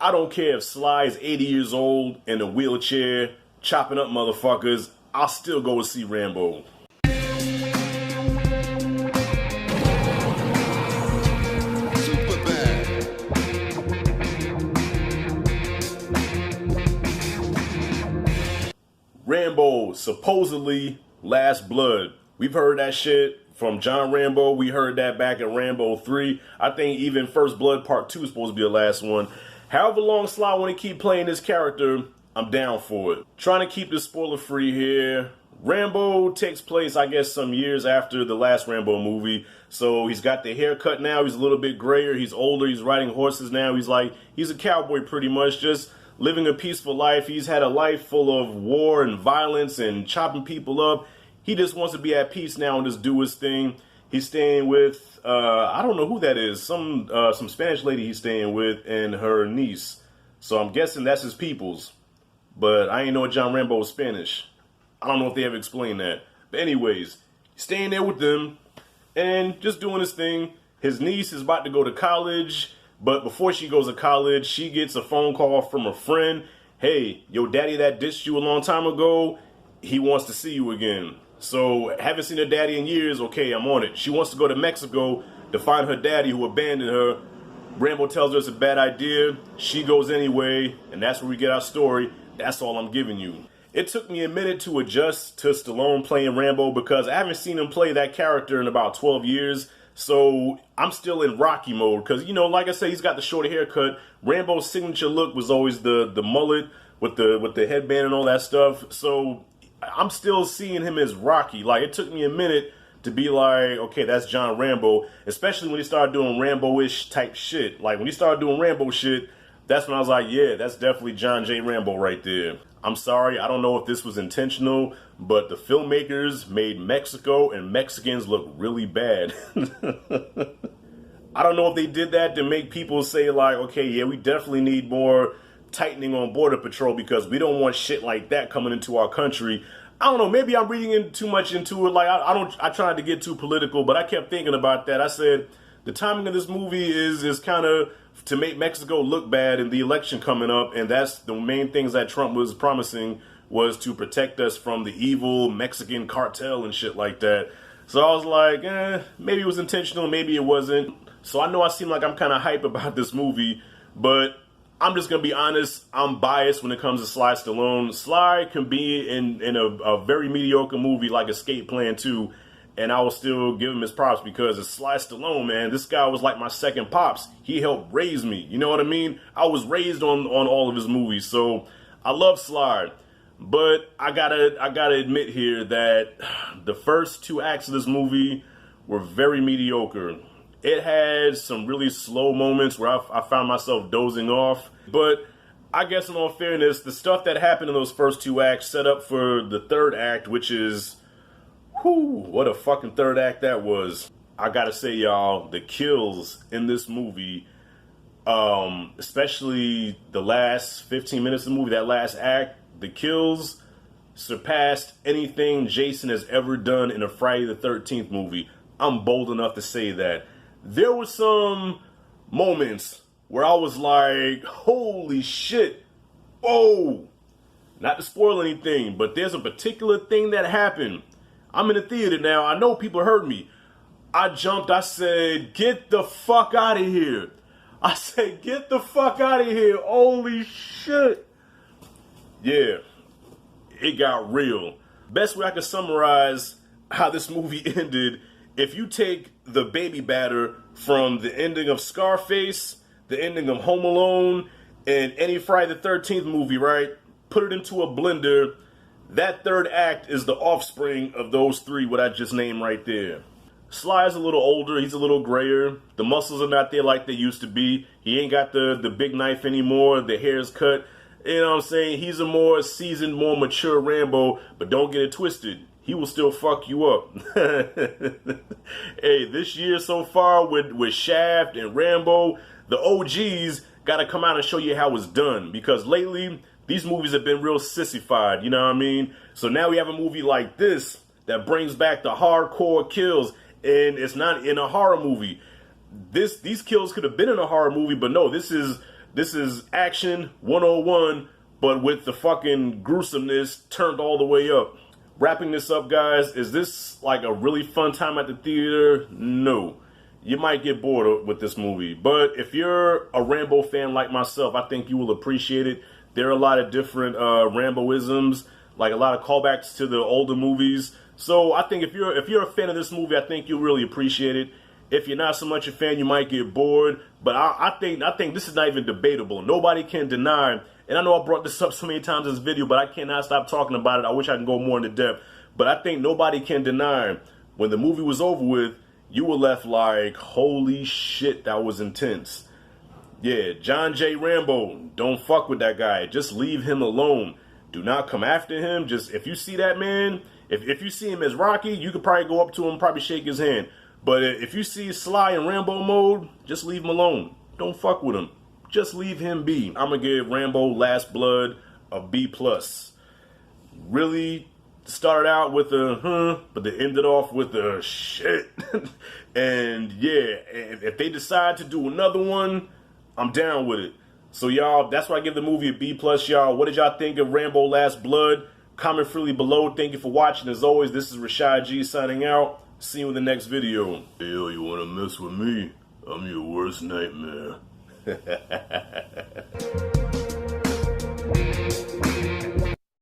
I don't care if Sly is 80 years old in a wheelchair, chopping up motherfuckers, I'll still go and see Rambo. Rambo, supposedly Last Blood. We've heard that shit from John Rambo. We heard that back in Rambo 3. I think even First Blood Part 2 is supposed to be the last one. However long Sly want to keep playing this character, I'm down for it. Trying to keep this spoiler free here. Rambo takes place, I guess, some years after the last Rambo movie. So he's got the haircut now. He's a little bit grayer. He's older. He's riding horses now. He's a cowboy pretty much, just living a peaceful life. He's had a life full of war and violence and chopping people up. He just wants to be at peace now and just do his thing. He's staying with, I don't know who that is, some Spanish lady he's staying with and her niece. So I'm guessing that's his peoples. But I ain't know John Rambo was Spanish. I don't know if they ever explained that. But anyways, staying there with them and just doing his thing. His niece is about to go to college. But before she goes to college, she gets a phone call from a friend. Hey, your daddy that ditched you a long time ago, he wants to see you again. So, haven't seen her daddy in years, okay, I'm on it. She wants to go to Mexico to find her daddy who abandoned her. Rambo tells her it's a bad idea. She goes anyway, and that's where we get our story. That's all I'm giving you. It took me a minute to adjust to Stallone playing Rambo because I haven't seen him play that character in about 12 years. So I'm still in Rocky mode because, you know, like I said, he's got the short haircut. Rambo's signature look was always the mullet with the headband and all that stuff. So I'm still seeing him as Rocky. Like, it took me a minute to be like, okay, that's John Rambo, especially when he started doing Rambo-ish type shit. Like, when he started doing Rambo shit, that's when I was like, yeah, that's definitely John J. Rambo right there. I'm sorry, I don't know if this was intentional, but the filmmakers made Mexico and Mexicans look really bad. I don't know if they did that to make people say like, okay, yeah, we definitely need more tightening on Border Patrol because we don't want shit like that coming into our country. I don't know, maybe I'm reading in too much into it. Like, I tried to get too political, but I kept thinking about that. I said, the timing of this movie is kind of to make Mexico look bad in the election coming up, and that's the main things that Trump was promising was to protect us from the evil Mexican cartel and shit like that. So I was like, maybe it was intentional, maybe it wasn't. So I know I seem like I'm kind of hype about this movie, but I'm just going to be honest, I'm biased when it comes to Sly Stallone. Sly can be in a very mediocre movie like Escape Plan 2, and I will still give him his props because it's Sly Stallone, man. This guy was like my second pops. He helped raise me. You know what I mean? I was raised on all of his movies, so I love Sly. But I gotta admit here that the first two acts of this movie were very mediocre. It had some really slow moments where I found myself dozing off. But I guess in all fairness, the stuff that happened in those first two acts set up for the third act, which is, whew, what a fucking third act that was. I gotta say, y'all, the kills in this movie, especially the last 15 minutes of the movie, that last act, the kills surpassed anything Jason has ever done in a Friday the 13th movie. I'm bold enough to say that. There were some moments where I was like, holy shit, oh, not to spoil anything, but there's a particular thing that happened. I'm in the theater now. I know people heard me. I jumped. I said, get the fuck out of here. I said, get the fuck out of here. Holy shit. Yeah, it got real. Best way I could summarize how this movie ended, if you take the baby batter from the ending of Scarface, the ending of Home Alone, and any Friday the 13th movie, right? Put it into a blender. That third act is the offspring of those three, what I just named right there. Sly is a little older. He's a little grayer. The muscles are not there like they used to be. He ain't got the big knife anymore. The hair's cut. You know what I'm saying? He's a more seasoned, more mature Rambo, but don't get it twisted. He will still fuck you up. Hey, this year so far with Shaft and Rambo, the OGs got to come out and show you how it's done. Because lately, these movies have been real sissified, you know what I mean? So now we have a movie like this that brings back the hardcore kills, and it's not in a horror movie. These kills could have been in a horror movie, but no, this is This is action 101, but with the fucking gruesomeness turned all the way up. Wrapping this up, guys, is this like a really fun time at the theater? No. You might get bored with this movie, but if you're a Rambo fan like myself, I think you will appreciate it. There are a lot of different Rambo-isms, like a lot of callbacks to the older movies. So I think if you're a fan of this movie, I think you'll really appreciate it. If you're not so much a fan, you might get bored. But I think this is not even debatable. Nobody can deny, and I know I brought this up so many times in this video, but I cannot stop talking about it. I wish I could go more into depth. But I think nobody can deny when the movie was over with, you were left like, holy shit, that was intense. Yeah, John J. Rambo, don't fuck with that guy. Just leave him alone. Do not come after him. Just, if you see that man, if you see him as Rocky, you could probably go up to him, probably shake his hand. But if you see Sly in Rambo mode, just leave him alone. Don't fuck with him. Just leave him be. I'm going to give Rambo Last Blood a B+. Really started out with a but they ended off with a shit. And yeah, if they decide to do another one, I'm down with it. So y'all, that's why I give the movie a B+, y'all. What did y'all think of Rambo Last Blood? Comment freely below. Thank you for watching. As always, this is Rashad G signing out. See you in the next video. Yo, you wanna mess with me? I'm your worst nightmare.